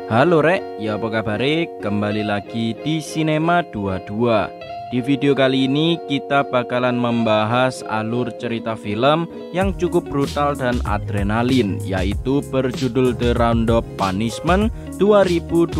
Halo Rek, ya apa kabar? Kembali lagi di Sinema 22. Di video kali ini kita bakalan membahas alur cerita film yang cukup brutal dan adrenalin, yaitu berjudul The Round of Punishment 2024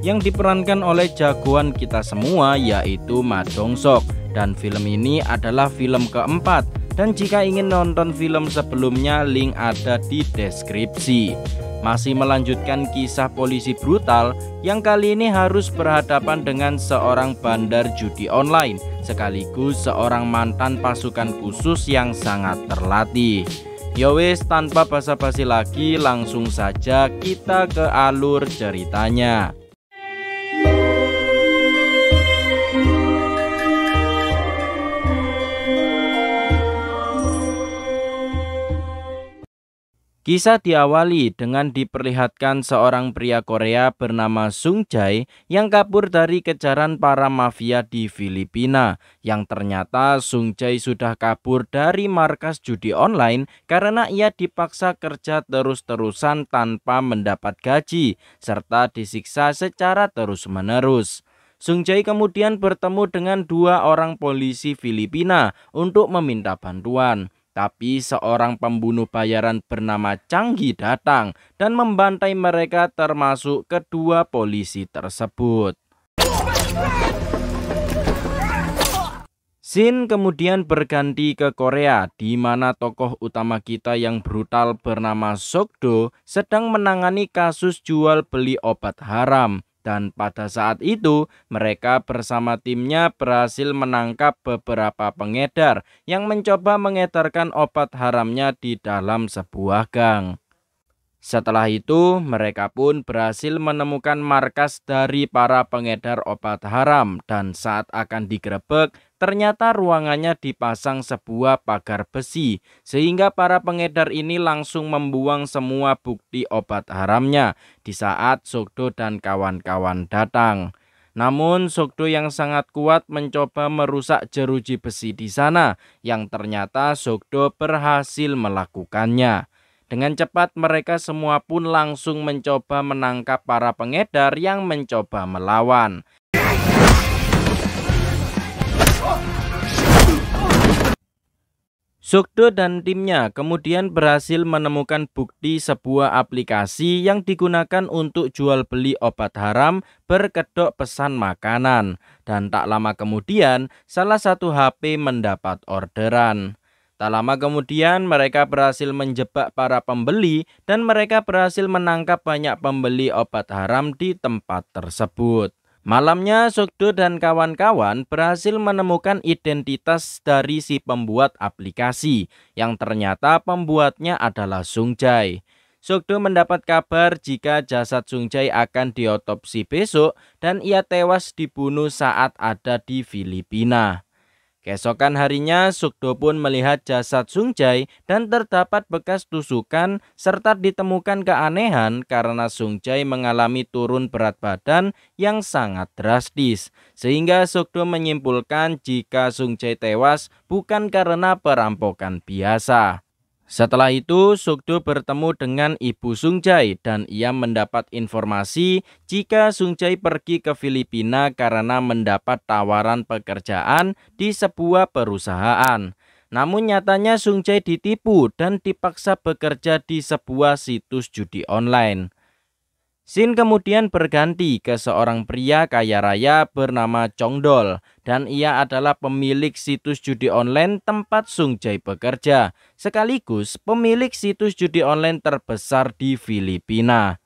yang diperankan oleh jagoan kita semua, yaitu Ma Dong-seok. Dan film ini adalah film keempat, dan jika ingin nonton film sebelumnya link ada di deskripsi. Masih melanjutkan kisah polisi brutal yang kali ini harus berhadapan dengan seorang bandar judi online sekaligus seorang mantan pasukan khusus yang sangat terlatih. Yowes, tanpa basa-basi lagi langsung saja kita ke alur ceritanya. Kisah diawali dengan diperlihatkan seorang pria Korea bernama Sung Jae yang kabur dari kejaran para mafia di Filipina. Yang ternyata Sung Jae sudah kabur dari markas judi online karena ia dipaksa kerja terus-terusan tanpa mendapat gaji serta disiksa secara terus-menerus. Sung Jae kemudian bertemu dengan dua orang polisi Filipina untuk meminta bantuan. Tapi seorang pembunuh bayaran bernama Chang Gi datang dan membantai mereka termasuk kedua polisi tersebut. Scene kemudian berganti ke Korea, di mana tokoh utama kita yang brutal bernama Sok-do sedang menangani kasus jual beli obat haram. Dan pada saat itu mereka bersama timnya berhasil menangkap beberapa pengedar yang mencoba mengedarkan obat haramnya di dalam sebuah gang. Setelah itu mereka pun berhasil menemukan markas dari para pengedar obat haram, dan saat akan digerebek ternyata ruangannya dipasang sebuah pagar besi sehingga para pengedar ini langsung membuang semua bukti obat haramnya di saat Sok-do dan kawan-kawan datang. Namun Sok-do yang sangat kuat mencoba merusak jeruji besi di sana yang ternyata Sok-do berhasil melakukannya. Dengan cepat mereka semua pun langsung mencoba menangkap para pengedar yang mencoba melawan. Sok-do dan timnya kemudian berhasil menemukan bukti sebuah aplikasi yang digunakan untuk jual beli obat haram berkedok pesan makanan. Dan tak lama kemudian salah satu HP mendapat orderan. Tak lama kemudian mereka berhasil menjebak para pembeli dan mereka berhasil menangkap banyak pembeli obat haram di tempat tersebut. Malamnya Sok-do dan kawan-kawan berhasil menemukan identitas dari si pembuat aplikasi yang ternyata pembuatnya adalah Sung Jae. Sok-do mendapat kabar jika jasad Sung Jae akan diotopsi besok dan ia tewas dibunuh saat ada di Filipina. Keesokan harinya, Sok-do pun melihat jasad Sung Jae dan terdapat bekas tusukan serta ditemukan keanehan karena Sung Jae mengalami turun berat badan yang sangat drastis. Sehingga Sok-do menyimpulkan jika Sung Jae tewas bukan karena perampokan biasa. Setelah itu, Sok-do bertemu dengan ibu Sung Jae dan ia mendapat informasi jika Sung Jae pergi ke Filipina karena mendapat tawaran pekerjaan di sebuah perusahaan. Namun nyatanya Sung Jae ditipu dan dipaksa bekerja di sebuah situs judi online. Scene kemudian berganti ke seorang pria kaya raya bernama Chong Dol dan ia adalah pemilik situs judi online tempat Sung Jae bekerja, sekaligus pemilik situs judi online terbesar di Filipina.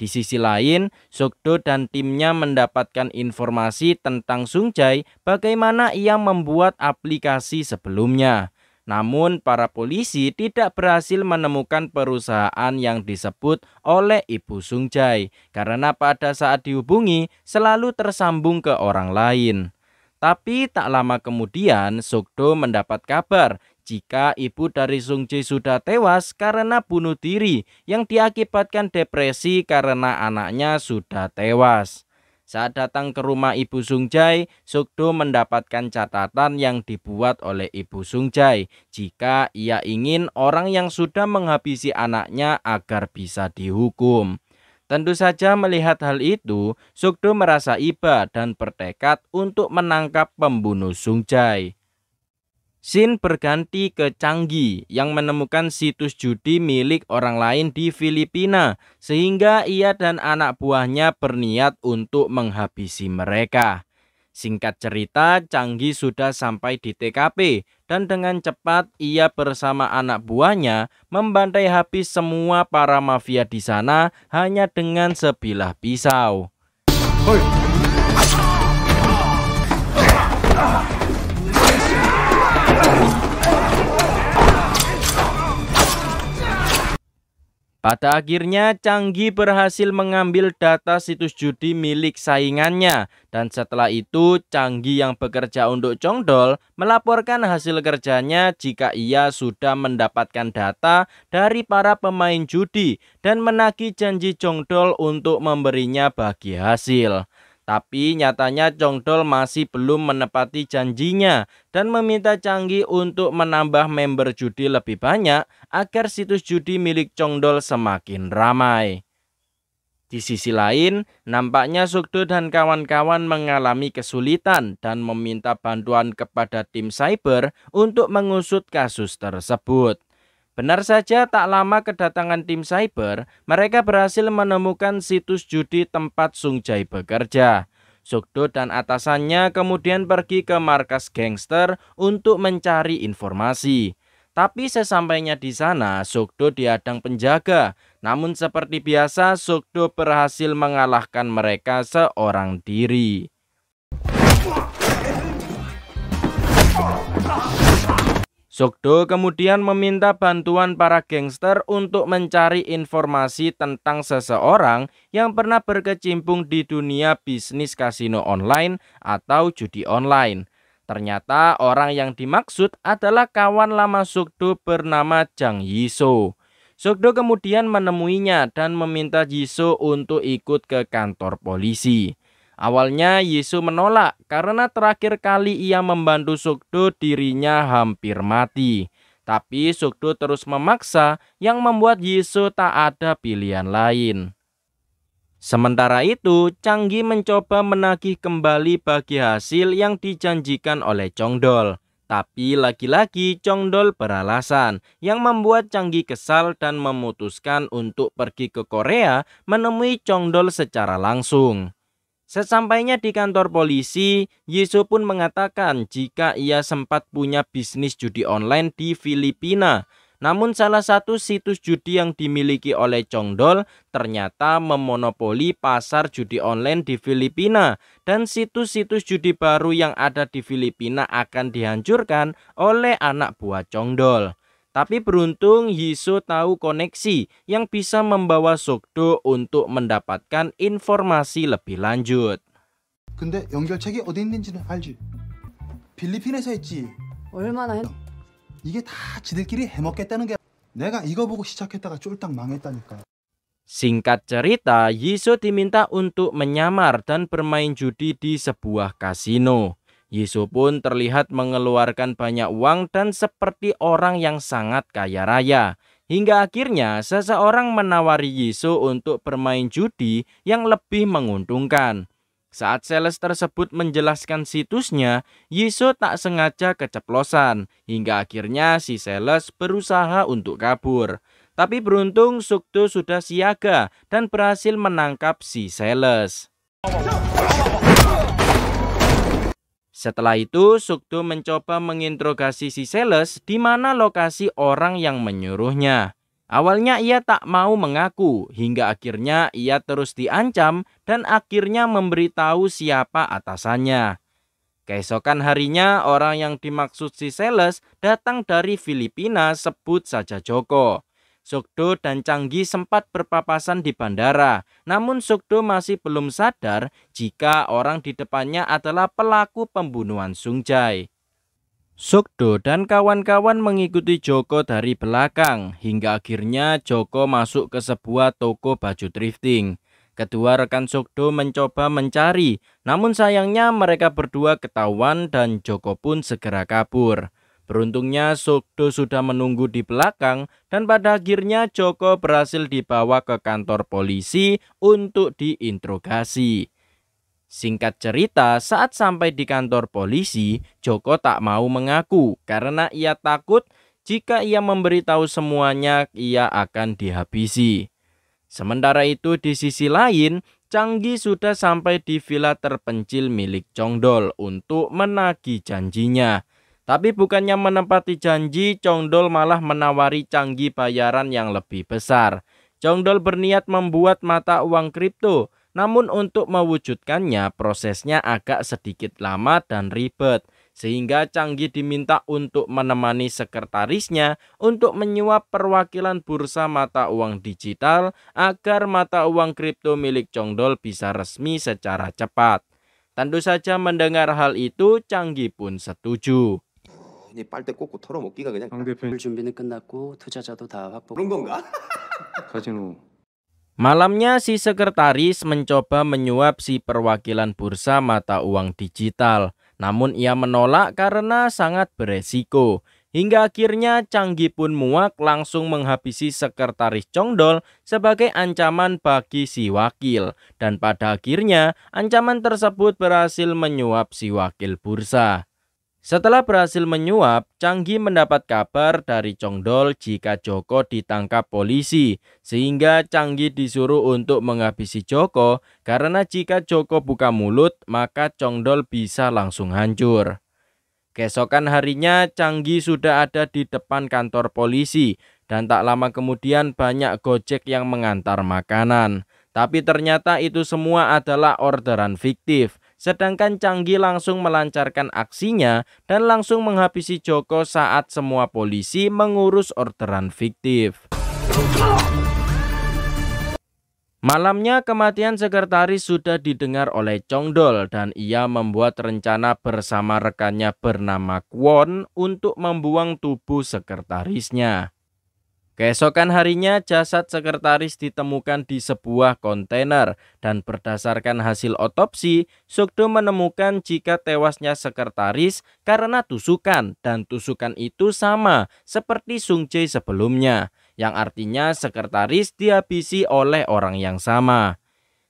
Di sisi lain, Sok-do dan timnya mendapatkan informasi tentang Sung Jae bagaimana ia membuat aplikasi sebelumnya. Namun para polisi tidak berhasil menemukan perusahaan yang disebut oleh ibu Sung Jae karena pada saat dihubungi selalu tersambung ke orang lain. Tapi tak lama kemudian Sok-do mendapat kabar jika ibu dari Sung Jae sudah tewas karena bunuh diri yang diakibatkan depresi karena anaknya sudah tewas. Saat datang ke rumah Ibu Sung Jae, Sok-do mendapatkan catatan yang dibuat oleh Ibu Sung Jae jika ia ingin orang yang sudah menghabisi anaknya agar bisa dihukum. Tentu saja melihat hal itu, Sukdo merasa iba dan bertekad untuk menangkap pembunuh Sungjai. Scene berganti ke Changi yang menemukan situs judi milik orang lain di Filipina, sehingga ia dan anak buahnya berniat untuk menghabisi mereka. Singkat cerita, Changi sudah sampai di TKP dan dengan cepat ia bersama anak buahnya membantai habis semua para mafia di sana hanya dengan sebilah pisau. Pada akhirnya, Changi berhasil mengambil data situs judi milik saingannya. Dan setelah itu, Changi yang bekerja untuk Chongdol melaporkan hasil kerjanya jika ia sudah mendapatkan data dari para pemain judi dan menagih janji Chongdol untuk memberinya bagi hasil. Tapi nyatanya Chongdol masih belum menepati janjinya dan meminta Changi untuk menambah member judi lebih banyak agar situs judi milik Chongdol semakin ramai. Di sisi lain, nampaknya Sukdo dan kawan-kawan mengalami kesulitan dan meminta bantuan kepada tim cyber untuk mengusut kasus tersebut. Benar saja, tak lama kedatangan tim cyber, mereka berhasil menemukan situs judi tempat Sungjai bekerja. Sukdo dan atasannya kemudian pergi ke markas gangster untuk mencari informasi. Tapi sesampainya di sana, Sukdo dihadang penjaga. Namun seperti biasa, Sukdo berhasil mengalahkan mereka seorang diri. Sukdo kemudian meminta bantuan para gangster untuk mencari informasi tentang seseorang yang pernah berkecimpung di dunia bisnis kasino online atau judi online. Ternyata orang yang dimaksud adalah kawan lama Sukdo bernama Jang Yiso. Sukdo kemudian menemuinya dan meminta Yiso untuk ikut ke kantor polisi. Awalnya Yiso menolak karena terakhir kali ia membantu Sukdo dirinya hampir mati. Tapi Sukdo terus memaksa yang membuat Yiso tak ada pilihan lain. Sementara itu, Changi mencoba menagih kembali bagi hasil yang dijanjikan oleh Chongdol. Tapi lagi-lagi Chongdol beralasan yang membuat Changi kesal dan memutuskan untuk pergi ke Korea menemui Chongdol secara langsung. Sesampainya di kantor polisi, Yiso pun mengatakan jika ia sempat punya bisnis judi online di Filipina. Namun salah satu situs judi yang dimiliki oleh Chongdol ternyata memonopoli pasar judi online di Filipina. Dan situs-situs judi baru yang ada di Filipina akan dihancurkan oleh anak buah Chongdol. Tapi beruntung Yiso tahu koneksi yang bisa membawa Sukdo untuk mendapatkan informasi lebih lanjut. 근데 연결책이 어디 있는지는 알지? 필리핀에서 했지. 얼마나 했... 이게 다 지들끼리 해먹겠다는 게 내가 이거 보고 시작했다가 쫄딱 망했다니까. Singkat cerita, Yiso diminta untuk menyamar dan bermain judi di sebuah kasino. Yiso pun terlihat mengeluarkan banyak uang dan seperti orang yang sangat kaya raya. Hingga akhirnya seseorang menawari Yiso untuk bermain judi yang lebih menguntungkan. Saat sales tersebut menjelaskan situsnya, Yiso tak sengaja keceplosan. Hingga akhirnya si sales berusaha untuk kabur. Tapi beruntung Sukdo sudah siaga dan berhasil menangkap si sales. Setelah itu, Sukdo mencoba menginterogasi si sales di mana lokasi orang yang menyuruhnya. Awalnya ia tak mau mengaku, hingga akhirnya ia terus diancam dan akhirnya memberitahu siapa atasannya. Keesokan harinya, orang yang dimaksud si sales datang dari Filipina, sebut saja Joko. Sukdo dan Changi sempat berpapasan di bandara, namun Sukdo masih belum sadar jika orang di depannya adalah pelaku pembunuhan Sungjai. Sukdo dan kawan-kawan mengikuti Joko dari belakang, hingga akhirnya Joko masuk ke sebuah toko baju thrifting. Kedua rekan Sukdo mencoba mencari, namun sayangnya mereka berdua ketahuan dan Joko pun segera kabur. Beruntungnya Sukdo sudah menunggu di belakang dan pada akhirnya Joko berhasil dibawa ke kantor polisi untuk diinterogasi. Singkat cerita, saat sampai di kantor polisi, Joko tak mau mengaku karena ia takut jika ia memberitahu semuanya ia akan dihabisi. Sementara itu di sisi lain, Changgi sudah sampai di villa terpencil milik Chongdol untuk menagih janjinya. Tapi bukannya menepati janji, Chongdol malah menawari Changgi bayaran yang lebih besar. Chongdol berniat membuat mata uang kripto, namun untuk mewujudkannya prosesnya agak sedikit lama dan ribet. Sehingga Changgi diminta untuk menemani sekretarisnya untuk menyuap perwakilan bursa mata uang digital agar mata uang kripto milik Chongdol bisa resmi secara cepat. Tentu saja mendengar hal itu, Changgi pun setuju. 이 빨대 꽂고 털어먹기가 그냥 강 대표님 준비는 끝났고 투자자도 다 확보. 그런 건가? 카지노 Malamnya si sekretaris mencoba menyuap si perwakilan bursa mata uang digital. Namun ia menolak karena sangat beresiko. Hingga akhirnya Changgi pun muak langsung menghabisi sekretaris Chongdol sebagai ancaman bagi si wakil. Dan pada akhirnya ancaman tersebut berhasil menyuap si wakil bursa. Setelah berhasil menyuap, Changgi mendapat kabar dari Chongdol jika Joko ditangkap polisi, sehingga Changgi disuruh untuk menghabisi Joko, karena jika Joko buka mulut, maka Chongdol bisa langsung hancur. Keesokan harinya, Changgi sudah ada di depan kantor polisi, dan tak lama kemudian banyak Gojek yang mengantar makanan. Tapi ternyata itu semua adalah orderan fiktif. Sedangkan Changgi langsung melancarkan aksinya dan langsung menghabisi Joko saat semua polisi mengurus orderan fiktif. Malamnya kematian sekretaris sudah didengar oleh Chongdol dan ia membuat rencana bersama rekannya bernama Kwon untuk membuang tubuh sekretarisnya. Keesokan harinya jasad sekretaris ditemukan di sebuah kontainer dan berdasarkan hasil otopsi, Sukdo menemukan jika tewasnya sekretaris karena tusukan dan tusukan itu sama seperti Sung Jae sebelumnya, yang artinya sekretaris dihabisi oleh orang yang sama.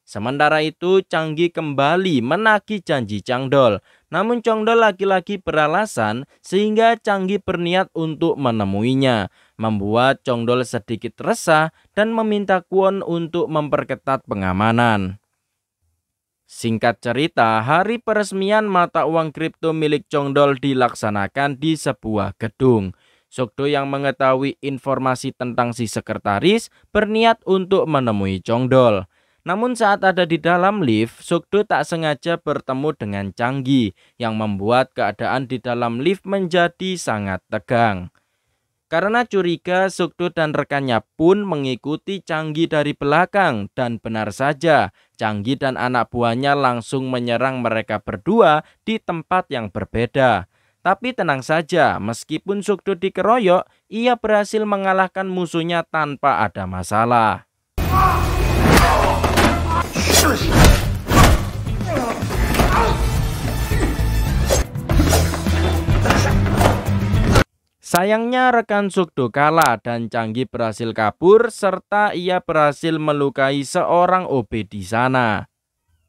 Sementara itu Changgi kembali menagih janji Changdol, namun Chongdol lagi-lagi beralasan sehingga Changgi berniat untuk menemuinya, membuat Chongdol sedikit resah dan meminta Kwon untuk memperketat pengamanan. Singkat cerita, hari peresmian mata uang kripto milik Chongdol dilaksanakan di sebuah gedung. Sukdo yang mengetahui informasi tentang si sekretaris berniat untuk menemui Chongdol. Namun saat ada di dalam lift, Sukdo tak sengaja bertemu dengan Changgi yang membuat keadaan di dalam lift menjadi sangat tegang. Karena curiga, Sukdo dan rekannya pun mengikuti Changgi dari belakang dan benar saja, Changgi dan anak buahnya langsung menyerang mereka berdua di tempat yang berbeda. Tapi tenang saja, meskipun Sukdo dikeroyok, ia berhasil mengalahkan musuhnya tanpa ada masalah. Sayangnya rekan Sukdo kalah dan Changgi berhasil kabur serta ia berhasil melukai seorang OB di sana.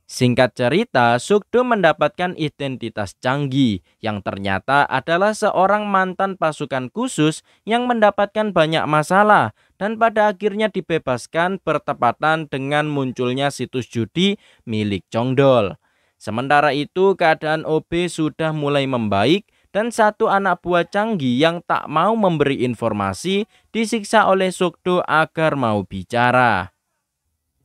Singkat cerita, Sukdo mendapatkan identitas Changgi yang ternyata adalah seorang mantan pasukan khusus yang mendapatkan banyak masalah dan pada akhirnya dibebaskan bertepatan dengan munculnya situs judi milik Chongdol. Sementara itu keadaan OB sudah mulai membaik dan satu anak buah Changgi yang tak mau memberi informasi disiksa oleh Sukdo agar mau bicara.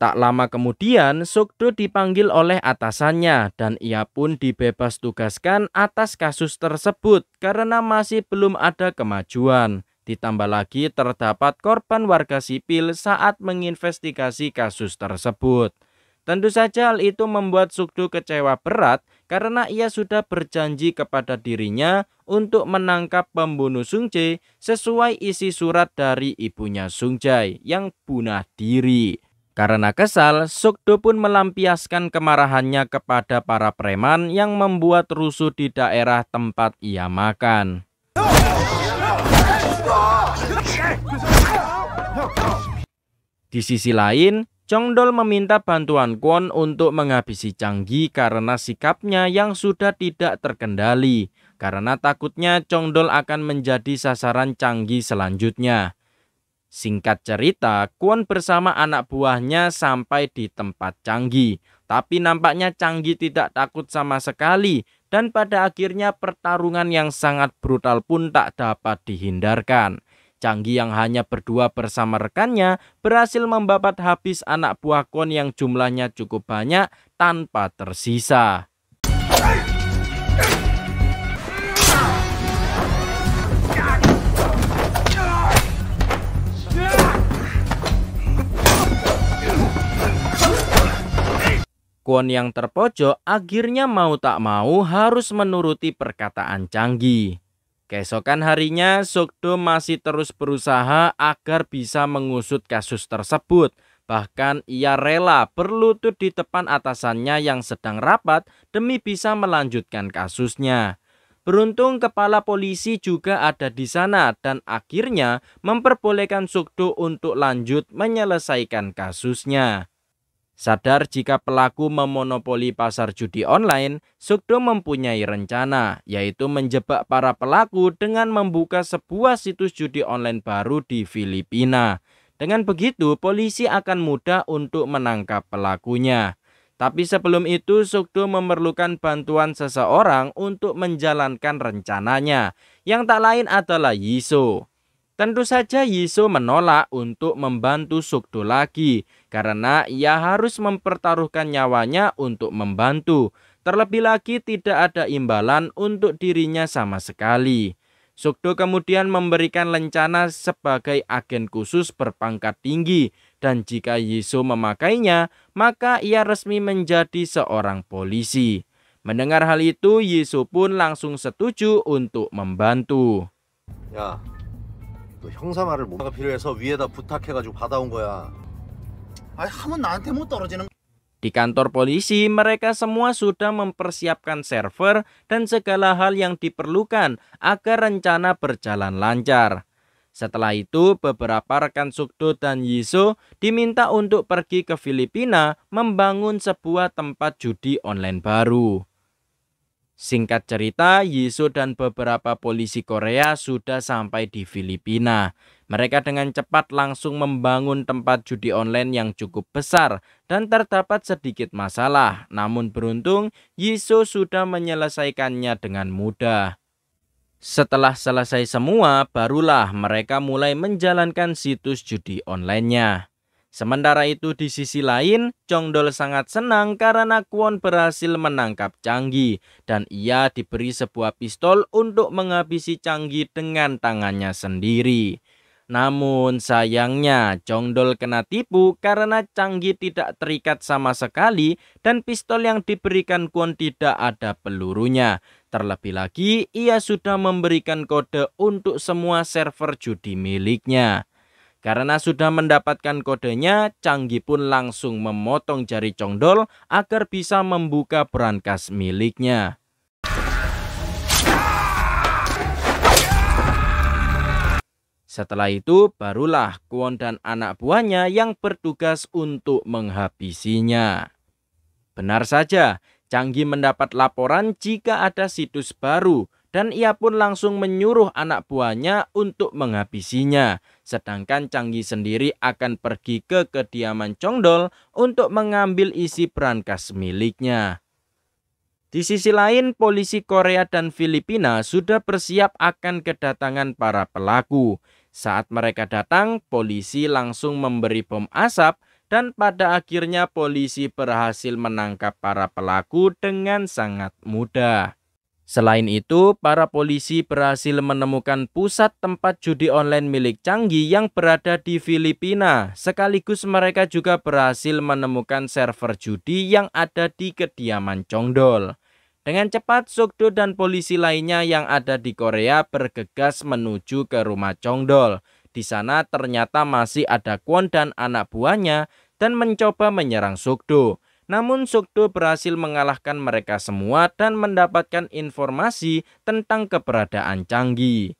Tak lama kemudian, Sukdo dipanggil oleh atasannya dan ia pun dibebas tugaskan atas kasus tersebut karena masih belum ada kemajuan. Ditambah lagi terdapat korban warga sipil saat menginvestigasi kasus tersebut. Tentu saja hal itu membuat Sukdo kecewa berat karena ia sudah berjanji kepada dirinya untuk menangkap pembunuh Sung Jae sesuai isi surat dari ibunya Sung Jae yang bunuh diri. Karena kesal, Sukdo pun melampiaskan kemarahannya kepada para preman yang membuat rusuh di daerah tempat ia makan. Di sisi lain, Chongdol meminta bantuan Kwon untuk menghabisi Changgi karena sikapnya yang sudah tidak terkendali. Karena takutnya Chongdol akan menjadi sasaran Changgi selanjutnya. Singkat cerita, Kwon bersama anak buahnya sampai di tempat Changgi. Tapi nampaknya Changgi tidak takut sama sekali. Dan pada akhirnya pertarungan yang sangat brutal pun tak dapat dihindarkan. Changgi yang hanya berdua bersama rekannya berhasil membabat habis anak buah Kwon yang jumlahnya cukup banyak tanpa tersisa. Kwon yang terpojok akhirnya mau tak mau harus menuruti perkataan Changgi. Keesokan harinya, Sokdo masih terus berusaha agar bisa mengusut kasus tersebut. Bahkan ia rela berlutut di depan atasannya yang sedang rapat demi bisa melanjutkan kasusnya. Beruntung kepala polisi juga ada di sana dan akhirnya memperbolehkan Sokdo untuk lanjut menyelesaikan kasusnya. Sadar jika pelaku memonopoli pasar judi online, Sokdo mempunyai rencana, yaitu menjebak para pelaku dengan membuka sebuah situs judi online baru di Filipina. Dengan begitu, polisi akan mudah untuk menangkap pelakunya. Tapi sebelum itu, Sokdo memerlukan bantuan seseorang untuk menjalankan rencananya, yang tak lain adalah Yiso. Tentu saja Yiso menolak untuk membantu Sokdo lagi karena ia harus mempertaruhkan nyawanya untuk membantu. Terlebih lagi tidak ada imbalan untuk dirinya sama sekali. Sokdo kemudian memberikan rencana sebagai agen khusus berpangkat tinggi dan jika Yiso memakainya, maka ia resmi menjadi seorang polisi. Mendengar hal itu, Yiso pun langsung setuju untuk membantu. 야, 너 형사 말을 뭐가 필요해서 위에다 부탁해가지고 받아온 거야. 아니 하면 나한테 못 떨어지는. Di kantor polisi, mereka semua sudah mempersiapkan server dan segala hal yang diperlukan agar rencana berjalan lancar. Setelah itu, beberapa rekan Sokdo dan Yiso diminta untuk pergi ke Filipina membangun sebuah tempat judi online baru. Singkat cerita, Yiso dan beberapa polisi Korea sudah sampai di Filipina. Mereka dengan cepat langsung membangun tempat judi online yang cukup besar dan terdapat sedikit masalah. Namun beruntung, Yiso sudah menyelesaikannya dengan mudah. Setelah selesai semua, barulah mereka mulai menjalankan situs judi online-nya. Sementara itu di sisi lain, Chongdol sangat senang karena Kwon berhasil menangkap Changgi dan ia diberi sebuah pistol untuk menghabisi Changgi dengan tangannya sendiri. Namun sayangnya Chongdol kena tipu karena Changgi tidak terikat sama sekali dan pistol yang diberikan Kwon tidak ada pelurunya. Terlebih lagi ia sudah memberikan kode untuk semua server judi miliknya. Karena sudah mendapatkan kodenya, Changgi pun langsung memotong jari Chongdol agar bisa membuka brankas miliknya. Setelah itu, barulah Kwon dan anak buahnya yang bertugas untuk menghabisinya. Benar saja, Changgi mendapat laporan jika ada situs baru. Dan ia pun langsung menyuruh anak buahnya untuk menghabisinya. Sedangkan Changgi sendiri akan pergi ke kediaman Chongdol untuk mengambil isi brankas miliknya. Di sisi lain, polisi Korea dan Filipina sudah bersiap akan kedatangan para pelaku. Saat mereka datang, polisi langsung memberi bom asap dan pada akhirnya polisi berhasil menangkap para pelaku dengan sangat mudah. Selain itu, para polisi berhasil menemukan pusat tempat judi online milik Changgi yang berada di Filipina. Sekaligus mereka juga berhasil menemukan server judi yang ada di kediaman Chongdol. Dengan cepat, Sokdo dan polisi lainnya yang ada di Korea bergegas menuju ke rumah Chongdol. Di sana ternyata masih ada Kwon dan anak buahnya dan mencoba menyerang Sokdo. Namun Sokdo berhasil mengalahkan mereka semua dan mendapatkan informasi tentang keberadaan Changgi.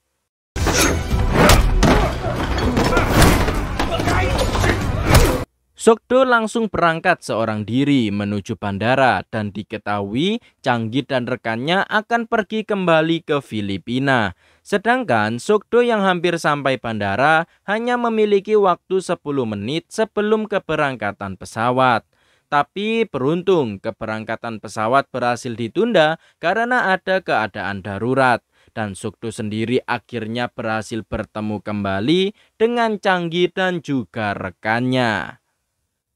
Sokdo langsung berangkat seorang diri menuju bandara dan diketahui Changgi dan rekannya akan pergi kembali ke Filipina. Sedangkan Sokdo yang hampir sampai bandara hanya memiliki waktu 10 menit sebelum keberangkatan pesawat. Tapi beruntung keberangkatan pesawat berhasil ditunda karena ada keadaan darurat. Dan Sokdo sendiri akhirnya berhasil bertemu kembali dengan Changgi dan juga rekannya.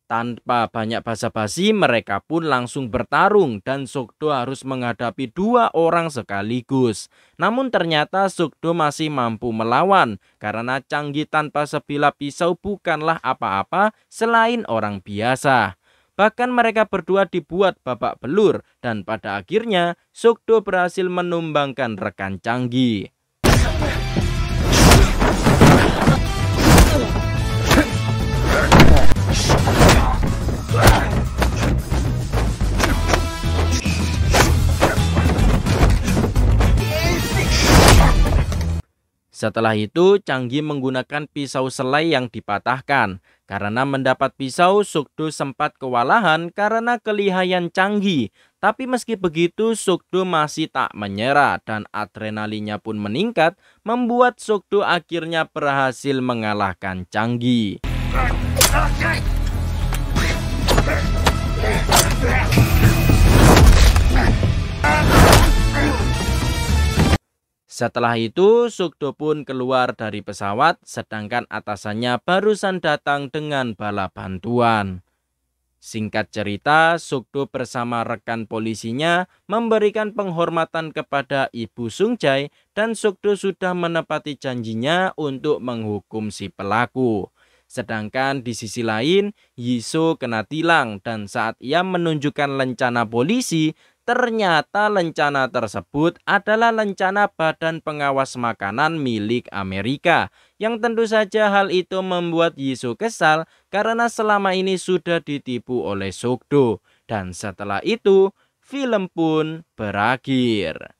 Tanpa banyak basa-basi mereka pun langsung bertarung dan Sokdo harus menghadapi 2 orang sekaligus. Namun ternyata Sokdo masih mampu melawan karena Changgi tanpa sebilah pisau bukanlah apa-apa selain orang biasa. Bahkan mereka berdua dibuat babak belur dan pada akhirnya Sokdo berhasil menumbangkan rekan Changgi. Setelah itu, Changgi menggunakan pisau selai yang dipatahkan. Karena mendapat pisau, Sokdo sempat kewalahan karena kelihayan Changgi. Tapi meski begitu, Sokdo masih tak menyerah dan adrenalinnya pun meningkat, membuat Sokdo akhirnya berhasil mengalahkan Changgi. Setelah itu, Sokdo pun keluar dari pesawat, sedangkan atasannya barusan datang dengan bala bantuan. Singkat cerita, Sokdo bersama rekan polisinya memberikan penghormatan kepada Ibu Sungjai dan Sokdo sudah menepati janjinya untuk menghukum si pelaku. Sedangkan di sisi lain, Yiso kena tilang dan saat ia menunjukkan lencana polisi, ternyata lencana tersebut adalah lencana Badan Pengawas Makanan milik Amerika. Yang tentu saja hal itu membuat Yiso kesal karena selama ini sudah ditipu oleh Sokdo. Dan setelah itu, film pun berakhir.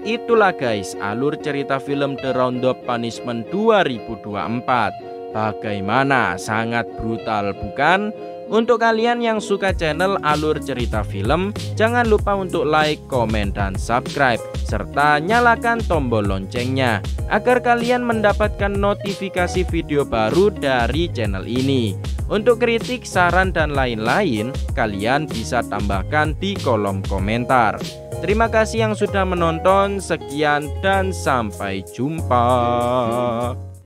Itulah guys alur cerita film The Roundup Punishment 2024. Bagaimana? Sangat brutal bukan? Untuk kalian yang suka channel alur cerita film, jangan lupa untuk like, komen, dan subscribe, serta nyalakan tombol loncengnya, agar kalian mendapatkan notifikasi video baru dari channel ini. Untuk kritik, saran, dan lain-lain, kalian bisa tambahkan di kolom komentar. Terima kasih yang sudah menonton, sekian dan sampai jumpa.